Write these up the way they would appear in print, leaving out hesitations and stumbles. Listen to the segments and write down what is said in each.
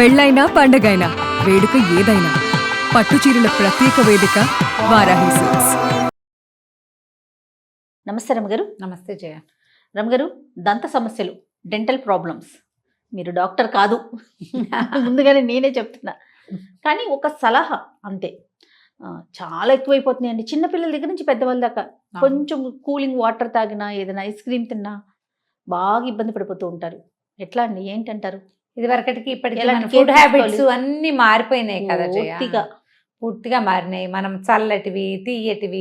పెళ్ళైనా పండగైనా వేడుక ఏదైనా పట్టుచీరల ప్రత్యేక వేదిక వారాహి సిల్క్స్. నమస్తే రమగారు. నమస్తే జయ. రమగారు, దంత సమస్యలు, డెంటల్ ప్రాబ్లమ్స్, మీరు డాక్టర్ కాదు ముందుగానే నేనే చెప్తున్నా, కానీ ఒక సలహా అంతే. చాలా ఎక్కువైపోతున్నాయండి, చిన్నపిల్లల దగ్గర నుంచి పెద్దవాళ్ళ దాకా. కొంచెం కూలింగ్ వాటర్ తాగినా, ఏదైనా ఐస్ క్రీమ్ తిన్నా బాగా ఇబ్బంది పడిపోతూ ఉంటారు. ఎట్లా అండి, ఏంటంటారు? ఇది వరకటికి ఇప్పటికి ఎలాంటి ఫుడ్ care హ్యాబిట్స్ తీసుకోవాలి? అన్ని మారిపోయినాయి కదా జయ. పూర్తిగా మారినాయి. మనం చల్లటివి, తీయటివి,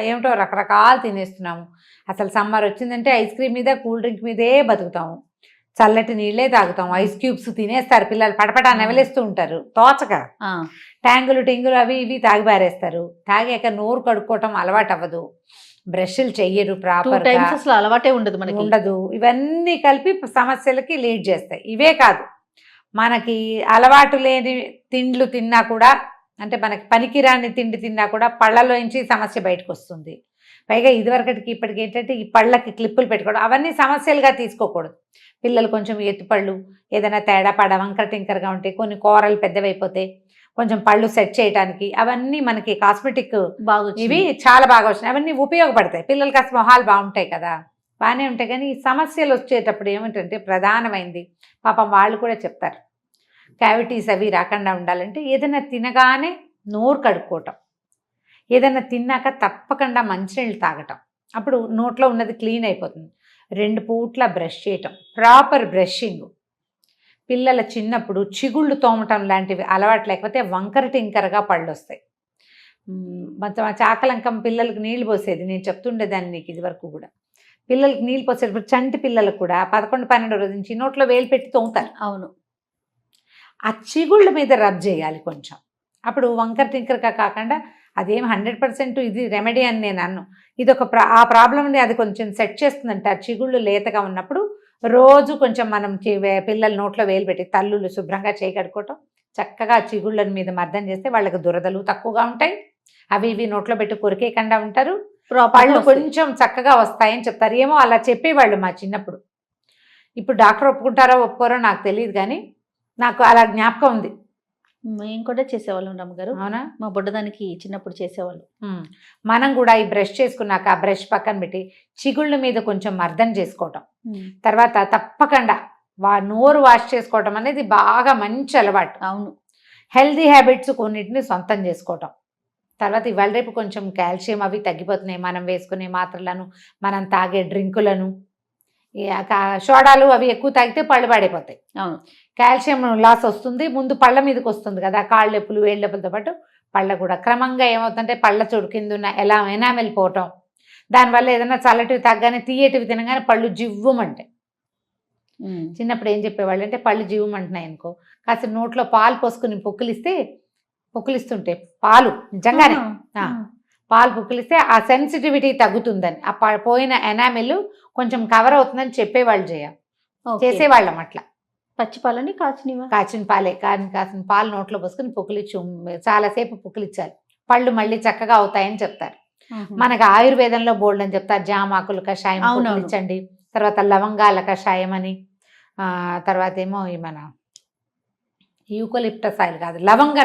ఏమిటో రకరకాలు తినేస్తున్నాము. అసలు సమ్మర్ వచ్చిందంటే ఐస్ క్రీమ్ మీద, కూల్ డ్రింక్ మీదే బతుకుతాము. చల్లటి నీళ్ళే తాగుతాం. ఐస్ క్యూబ్స్ తినేస్తారు పిల్లలు, పడపడా నెవలేస్తూ ఉంటారు తోచక. ట్యాంగులు టింగులు అవి ఇవి తాగి పారేస్తారు. తాగాక నోరు కడుక్కోవటం అలవాటు అవ్వదు, బ్రష్లు చెయ్యరు ప్రాపర్ అసలు అలవాటే ఉండదు, మనకి ఉండదు. ఇవన్నీ కలిపి సమస్యలకి లీడ్ చేస్తాయి. ఇవే కాదు, మనకి అలవాటు లేని తిండ్లు తిన్నా కూడా, అంటే మనకి పనికిరాని తిండి తిన్నా కూడా పళ్ళలోంచి సమస్య బయటకు వస్తుంది. పైగా ఇదివరకటికి ఇప్పటికి ఏంటంటే ఈ పళ్ళకి క్లిప్పులు పెట్టుకోవడం, అవన్నీ సమస్యలుగా తీసుకోకూడదు. పిల్లలు కొంచెం ఎత్తుపళ్ళు, ఏదైనా తేడా పడ వంకర టింకరగా ఉంటే, కొన్ని కూరలు పెద్దవైపోతే కొంచెం పళ్ళు సెట్ చేయడానికి, అవన్నీ మనకి కాస్మెటిక్ ఇవి చాలా బాగా వచ్చినాయి. అవన్నీ ఉపయోగపడతాయి. పిల్లలకి కాస్త మొహాలు బాగుంటాయి కదా, బాగానే ఉంటాయి. కానీ ఈ సమస్యలు వచ్చేటప్పుడు ఏమిటంటే ప్రధానమైంది, పాపం వాళ్ళు కూడా చెప్తారు, క్యావిటీస్ అవి రాకుండా ఉండాలంటే ఏదైనా తినగానే నోరు కడుక్కోవటం, ఏదైనా తిన్నాక తప్పకుండా మంచినీళ్ళు తాగటం, అప్పుడు నోట్లో ఉన్నది క్లీన్ అయిపోతుంది. 2 పూట్ల బ్రష్ చేయటం, ప్రాపర్ బ్రషింగ్. పిల్లల చిన్నప్పుడు చిగుళ్ళు తోమటం లాంటివి అలవాటు లేకపోతే వంకర టింకరగా పళ్ళు వస్తాయి. మొత్తం చాకలంకం పిల్లలకి నీళ్ళు పోసేది, నేను చెప్తుండేదాన్ని నీకు ఇదివరకు కూడా. పిల్లలకి నీళ్ళు పోసేటప్పుడు చంటి పిల్లలకు కూడా 11-12 రోజు నుంచి నోట్లో వేలు పెట్టి తోముతారు. అవును, ఆ చిగుళ్ళ మీద రబ్ చేయాలి కొంచెం. అప్పుడు వంకర టింకరగా కాకుండా, అదేం 100% ఇది రెమెడీ అని నేను అన్ను. ఇది ఒక ఆ ప్రాబ్లమ్ని అది కొంచెం సెట్ చేస్తుందంట. ఆ చిగుళ్ళు లేతగా ఉన్నప్పుడు రోజు కొంచెం మనం పిల్లల నోట్లో వేలు పెట్టి తల్లులు శుభ్రంగా చేయగడుకోవటం, చక్కగా చిగుళ్ళ మీద మర్దన చేస్తే వాళ్ళకి దురదలు తక్కువగా ఉంటాయి. అవి ఇవి నోట్లో పెట్టి కొరికేయకుండా ఉంటారు, పళ్ళు కొంచెం చక్కగా వస్తాయని చెప్తారు. ఏమో అలా చెప్పేవాళ్ళు మా చిన్నప్పుడు. ఇప్పుడు డాక్టర్ ఒప్పుకుంటారో ఒప్పుకోరో నాకు తెలియదు, కానీ నాకు అలా జ్ఞాపకం ఉంది. మేము కూడా చేసేవాళ్ళం రమ్మగారు. అవునా? మా బుడ్డదానికి చిన్నప్పుడు చేసేవాళ్ళు. మనం కూడా ఈ బ్రష్ చేసుకున్నాక ఆ బ్రష్ పక్కన పెట్టి చిగుళ్ళ మీద కొంచెం మర్దన చేసుకోవటం, తర్వాత తప్పకుండా నోరు వాష్ చేసుకోవటం అనేది బాగా మంచి అలవాటు. అవును, హెల్దీ హ్యాబిట్స్ కొన్నిటిని సొంతం చేసుకోవటం. తర్వాత ఇవాళ రేపు కొంచెం కాల్షియం అవి తగ్గిపోతున్నాయి. మనం వేసుకునే మాత్రలను, మనం తాగే డ్రింకులను, సోడాలు అవి ఎక్కువ తాగితే పళ్ళు పాడైపోతాయి. అవును, కాల్షియం లాస్ వస్తుంది. ముందు పళ్ళ మీదకి వస్తుంది కదా, కాళ్ళెప్పులు వేళ్ళెప్పులతో పాటు పళ్ళ కూడా క్రమంగా ఏమవుతుందంటే పళ్ళ చోటు కింద ఉన్న ఎనామెల్ పోవటం, దానివల్ల ఏదైనా చల్లటివి తగ్గానే తీయటివి తినగానే పళ్ళు జివ్వమంటాయి. చిన్నప్పుడు ఏం చెప్పేవాళ్ళు అంటే, పళ్ళు జివ్వమంటున్నాయి అనుకో, కాస్త నోట్లో పాలు పోసుకుని పొక్కులిస్తుంటే పాలు నిజంగానే పాలు పుక్కిలిస్తే ఆ సెన్సిటివిటీ తగ్గుతుందని, ఆ పోయిన ఎనామిల్ కొంచెం కవర్ అవుతుందని చెప్పేవాళ్ళు చేసేవాళ్ళం. అట్లా పచ్చిపాలని కాచిన పాలే కాసిన పాలు నోట్లో పోసుకుని చాలాసేపు పుక్కిలిచ్చాలి, పళ్ళు మళ్ళీ చక్కగా అవుతాయని చెప్తారు. మనకు ఆయుర్వేదంలో బోల్డ్ అని చెప్తారు. జామాకులు కషాయం పుక్కిలించండి, తర్వాత లవంగాల కషాయం అని, తర్వాత ఏమో మన యూకలిప్టస్ ఆయిల్ కాదు, లవంగ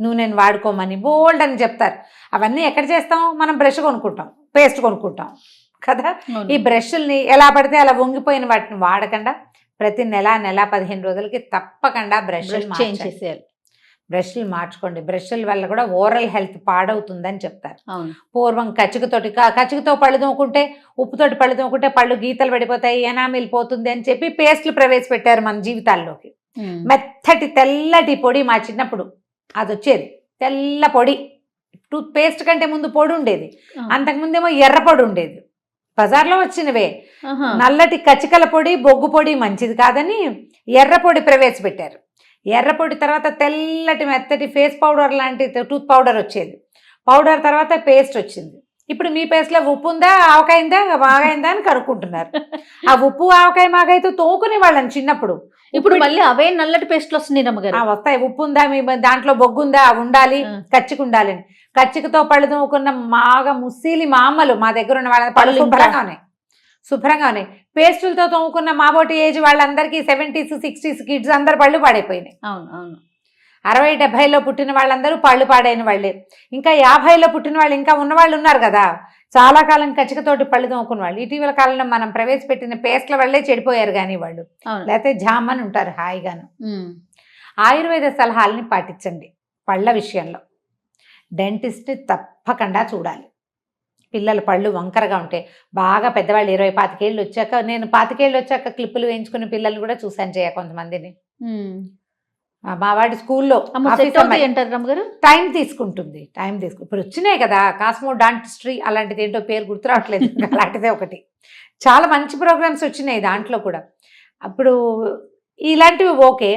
నూనెని వాడుకోమని బోల్డ్ అని చెప్తారు. అవన్నీ ఎక్కడ చేస్తాం మనం? బ్రష్ కొనుక్కుంటాం, పేస్ట్ కొనుక్కుంటాం కదా. ఈ బ్రష్ల్ని ఎలా పడితే అలా వంగిపోయిన వాటిని వాడకుండా ప్రతి నెల 15 రోజులకి తప్పకుండా బ్రష్లు మార్చుకోండి. బ్రష్ల వల్ల కూడా ఓరల్ హెల్త్ పాడవుతుందని చెప్తారు. పూర్వం కచ్చికతో పళ్ళు తోముకుంటే, ఉప్పుతోటి పళ్ళు తోముకుంటే పళ్ళు గీతలు పడిపోతాయి, ఎనామిల్ పోతుంది అని చెప్పి పేస్ట్లు ప్రవేశపెట్టారు మన జీవితాల్లోకి. మెత్తటి తెల్లటి పొడి, మా చిన్నప్పుడు అది వచ్చేది తెల్ల పొడి. టూత్ పేస్ట్ కంటే ముందు పొడి ఉండేది, అంతకుముందేమో ఎర్ర పొడి ఉండేది. బజార్లో వచ్చినవే నల్లటి కచ్చికల పొడి, బొగ్గు పొడి మంచిది కాదని ఎర్ర పొడి ప్రవేశపెట్టారు. ఎర్ర పొడి తర్వాత తెల్లటి మెత్తటి ఫేస్ పౌడర్ లాంటి టూత్ పౌడర్ వచ్చేది. పౌడర్ తర్వాత పేస్ట్ వచ్చింది. ఇప్పుడు మీ పేస్ట్లో ఉప్పు ఉందా, ఆవకాయిందా, మాగైందా అని కనుక్కుంటున్నారు. ఆ ఉప్పు ఆవకాయ మాగైతే తోకునే వాళ్ళని చిన్నప్పుడు. ఇప్పుడు మళ్ళీ అవే నల్లటి పేస్ట్లు వస్తున్నాయి రమ్మగారు. వస్తాయి. ఉప్పు ఉందా, మీ దాంట్లో బొగ్గుందా, ఉండాలి, కచ్చిక ఉండాలని. కచ్చికతో పళ్ళు తోముకున్న మాగా ముస్సీలి మా అమ్మలు, మా దగ్గర ఉన్న వాళ్ళ పళ్ళు శుభ్రంగా ఉన్నాయి, శుభ్రంగా ఉన్నాయి. పేస్టులతో తోముకున్న మాబోటి ఏజ్ వాళ్ళందరికీ 70s 60s కిడ్స్ అందరు పళ్ళు పాడైపోయినాయి. అవును అవును 60-70లో పుట్టిన వాళ్ళందరూ పళ్ళు పాడైన వాళ్ళే. ఇంకా 50లో పుట్టిన వాళ్ళు ఇంకా ఉన్నవాళ్ళు ఉన్నారు కదా, చాలా కాలం కచ్చికతోటి పళ్ళు తోముకున్న వాళ్ళు. ఇటీవల కాలంలో మనం ప్రవేశపెట్టిన పేస్ట్ల వల్లే చెడిపోయారు కానీ వాళ్ళు, అవును లేకపోతే జామని ఉంటారు హాయిగాను. ఉమ్. ఆయుర్వేద సలహాలని పాటించండి పళ్ళ విషయంలో. డెంటిస్ట్ని తప్పకుండా చూడాలి. పిల్లల పళ్ళు వంకరగా ఉంటే, బాగా పెద్దవాళ్ళు 20-25 ఏళ్ళు వచ్చాక, నేను 25 ఏళ్ళు వచ్చాక క్లిప్పులు వేయించుకునే పిల్లలు కూడా చూసాను కొంతమందిని. ఉమ్. మా వాడి స్కూల్లో అమ్మ సెట్ అవుతాయి అంటారు రమ్మగారు. టైం తీసుకుంటుంది. ఇప్పుడు వచ్చినాయి కదా కాస్మో డాంటిస్ట్రీ, అలాంటిది ఏంటో పేరు గుర్తు రావట్లేదు, అలాంటిదే ఒకటి. చాలా మంచి ప్రోగ్రామ్స్ వచ్చినాయి దాంట్లో కూడా. అప్పుడు ఇలాంటివి ఓకే,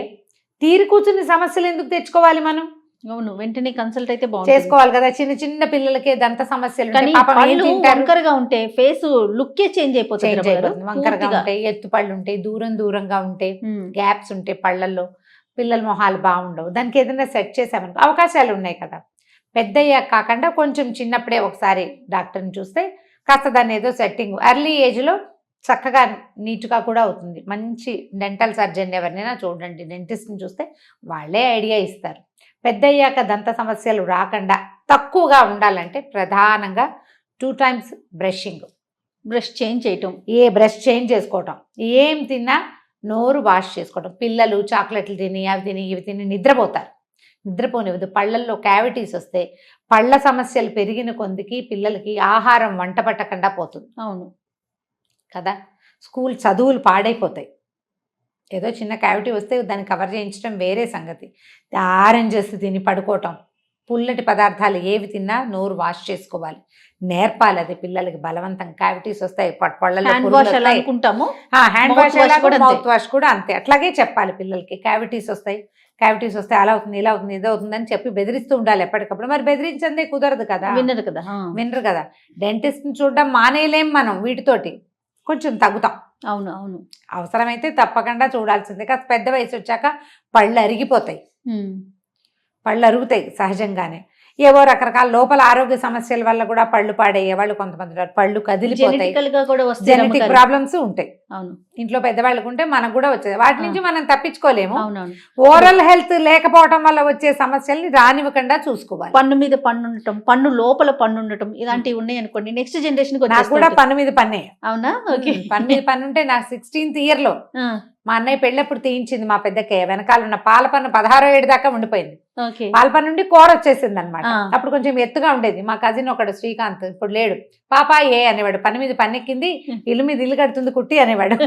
తీరి కూర్చుని సమస్యలు ఎందుకు తెచ్చుకోవాలి మనం? అవును వెంటనే కన్సల్ట్ అయితే బాగుంటుంది. చేసుకోవాలి కదా. చిన్న చిన్న పిల్లలకే దంత సమస్యలు కానీ ఉంటాయి. పాపం ఏం పళ్ళు తింటారు? వంకరగా ఉంటే ఫేస్ లుక్కే చేంజ్ అయిపోతుంది చేంజ్ రమ్మగారు. అయిపోతుంది. వంకరగా పూర్తిగా. ఉంటాయి, ఎత్తు పళ్ళు ఉంటాయి, దూరంగా ఉంటాయి, ఉమ్. గ్యాప్స్ ఉంటాయి పళ్ళల్లో, పిల్లల మొహాలు బాగుండవు. దానికి ఏదైనా సెట్ చేసామనుకో అవకాశాలు ఉన్నాయి కదా. పెద్దయ్యాక కాకుండా కొంచెం చిన్నప్పుడే ఒకసారి డాక్టర్ని చూస్తే కాస్త దాన్ని ఏదో సెట్టింగ్ ఎర్లీ ఏజ్లో చక్కగా నీట్గా కూడా అవుతుంది. మంచి డెంటల్ సర్జన్ ఎవరినైనా చూడండి, డెంటిస్ట్ని చూస్తే వాళ్ళే ఐడియా ఇస్తారు. పెద్దయ్యాక దంత సమస్యలు రాకుండా తక్కువగా ఉండాలంటే ప్రధానంగా 2 times బ్రషింగ్. బ్రష్ చేంజ్ చేయటం. బ్రష్ చేంజ్ చేసుకోవటం, ఏం తిన్నా నోరు వాష్ చేసుకోవటం. పిల్లలు చాక్లెట్లు తిని అవి తిని ఇవి తిని నిద్రపోతారు, నిద్రపోనివ్వదు. పళ్ళల్లో క్యావిటీస్ వస్తే పళ్ళ సమస్యలు పెరిగిన కొందికి పిల్లలకి ఆహారం వంట పట్టకుండా పోతుంది. అవును కదా. స్కూల్ చదువులు పాడైపోతాయి. ఏదో చిన్న క్యావిటీ వస్తే దాన్ని కవర్ చేయించడం వేరే సంగతి. ఆరెంజెస్ తిని పడుకోవటం, పుల్లటి పదార్థాలు ఏవి తిన్నా నోరు వాష్ చేసుకోవాలి, నేర్పాలి. అది పిల్లలకి బలవంతం. క్యావిటీస్ వస్తాయి పళ్ళల్లో, హ్యాండ్ వాష్ ఎలా అనుకుంటాము, హ్యాండ్ Mouth వాష్ wash కూడా అంతే. మౌత్ వాష్ కూడా అంతే. అట్లాగే చెప్పాలి పిల్లలకి. క్యావిటీస్ వస్తే అలా అవుతుంది, ఇలా అవుతుంది, ఇది అవుతుంది అని చెప్పి బెదిరిస్తూ ఉండాలి ఎప్పటికప్పుడు. మరి బెదిరించందే కుదరదు కదా, విన్నరు కదా. వినరు కదా. డెంటిస్ట్ని చూడడం మానేయలేం మనం, వీటితోటి కొంచెం తగ్గుతాం. అవును అవును అవసరమైతే తప్పకుండా చూడాల్సిందే. కాస్త పెద్ద వయసు వచ్చాక పళ్ళు అరిగిపోతాయి, ఉమ్. పళ్ళు అరుగుతాయి సహజంగానే. ఏవో రకరకాల లోపల ఆరోగ్య సమస్యల వల్ల కూడా పళ్ళు పాడయ్యే వాళ్ళు కొంతమంది ఉన్నారు. పళ్ళు కదిలిపోతాయి, జెనెటికల్ గా కూడా వస్తాయి జెనెటిక్ రమ్మగారు. ప్రాబ్లమ్స్ ఉంటాయి. అవును ఇంట్లో పెద్దవాళ్ళకు ఉంటే మనకు కూడా వచ్చేది. వాటి నుంచి మనం తప్పించుకోలేము. అవునవును. ఓరల్ హెల్త్ లేకపోవడం వల్ల వచ్చే సమస్యల్ని రానివ్వకుండా చూసుకోవాలి. పన్ను మీద పన్ను ఉండటం, పన్ను లోపల పన్ను ఉండటం, ఇలాంటివి ఉన్నాయి అనుకోండి, నెక్స్ట్ జనరేషన్ నాకు కూడా పన్ను మీద పన్నే. అవునా? ఓకే. పన్ను మీద పన్ను ఉంటే నాకు 16th ఇయర్లో మా అన్నయ్య పెళ్ళప్పుడు తీయించింది మా పెద్దకే. వెనకాల ఉన్న పాల పన్ను 16వ ఏడు దాకా ఉండిపోయింది. ఓకే. పాల పన్ను నుండి కూర వచ్చేసింది అనమాట. ఆ. అప్పుడు కొంచెం ఎత్తుగా ఉండేది. మా కజిన్ ఒకడు శ్రీకాంత్, ఇప్పుడు లేడు. పాప ఏ అనేవాడు, పన్ను మీద పన్నెక్కింది, ఇల్లు మీద ఇల్లు కడుతుంది కుట్టి అనేవాడు.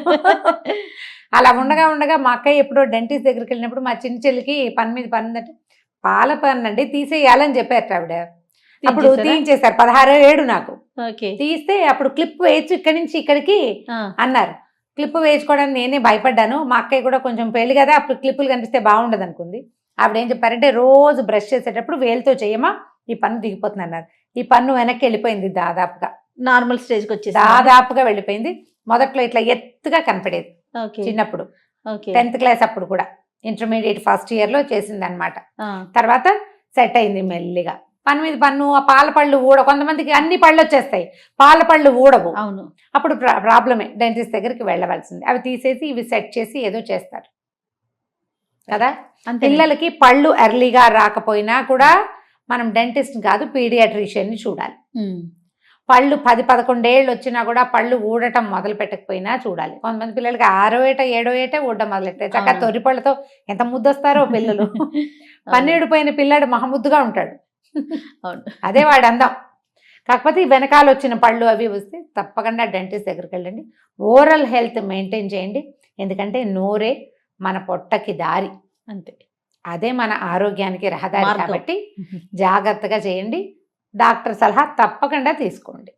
అలా ఉండగా మా అక్కయ్య ఎప్పుడో డెంటిస్ట్ దగ్గరికి వెళ్ళినప్పుడు మా చిన్న చెల్లికి పన్ను మీద పన్ను ఉందంటే, పాల పన్ను అండి తీసేయాలని చెప్పారు ఆవిడ. అప్పుడు తీయించేశారు 16వ ఏడు నాకు. ఓకే. తీస్తే అప్పుడు క్లిప్ వేయచ్చు ఇక్కడి నుంచి ఇక్కడికి అన్నారు. క్లిప్ వేసుకోవడానికి నేనే భయపడ్డాను. మా అక్కయ్య కూడా కొంచెం పెళ్లి కదా, అప్పుడు క్లిప్పులు కనిపిస్తే బాగుండదు అనుకుంది. ఆవిడ ఏం చెప్పారంటే, రోజు బ్రష్ చేసేటప్పుడు వేలుతో చేయమా, ఈ పన్ను దిగిపోతుంది అన్నారు. ఈ పన్ను వెనక్కి వెళ్ళిపోయింది, దాదాపుగా నార్మల్ స్టేజ్కి వచ్చేసి దాదాపుగా వెళ్ళిపోయింది. మొదట్లో ఇట్లా ఎత్తుగా కనపడేది చిన్నప్పుడు, 10th క్లాస్ అప్పుడు కూడా. ఇంటర్మీడియట్ ఫస్ట్ ఇయర్లో చేసింది అనమాట. తర్వాత సెట్ అయింది మెల్లిగా. పన్ను మీద పన్ను, ఆ పాల పళ్ళు కొంతమందికి అన్ని పళ్ళు వచ్చేస్తాయి, పాల పళ్ళు ఊడవు. అవును. అప్పుడు ప్రాబ్లమే, డెంటిస్ట్ దగ్గరికి వెళ్ళవలసింది. అవి తీసేసి ఇవి సెట్ చేసి ఏదో చేస్తారు కదా. పిల్లలకి పళ్ళు ఎర్లీగా రాకపోయినా కూడా మనం డెంటిస్ట్ కాదు పీడియాట్రిషియన్ని చూడాలి. పళ్ళు 10-11 ఏళ్ళు వచ్చినా కూడా పళ్ళు ఊడటం మొదలు పెట్టకపోయినా చూడాలి. కొంతమంది పిల్లలకి 6వ ఏట 7వ ఏట ఊడడం మొదలెట్టాయి. చక్కగా తొరి పళ్ళతో ఎంత ముద్దొస్తారో పిల్లలు. పన్నీడిపోయిన పిల్లాడు మహముద్దుగా ఉంటాడు, అదే వాడు అందం. కాకపోతే ఈ వెనకాల వచ్చిన పళ్ళు అవి వస్తే తప్పకుండా డెంటిస్ట్ దగ్గరికి వెళ్ళండి. ఓరల్ హెల్త్ మెయింటైన్ చేయండి. ఎందుకంటే నోరే మన పొట్టకి దారి, అంతే, అదే మన ఆరోగ్యానికి రహదారి. కాబట్టి జాగ్రత్తగా చేయండి. డాక్టర్ సలహా తప్పకుండా తీసుకోండి.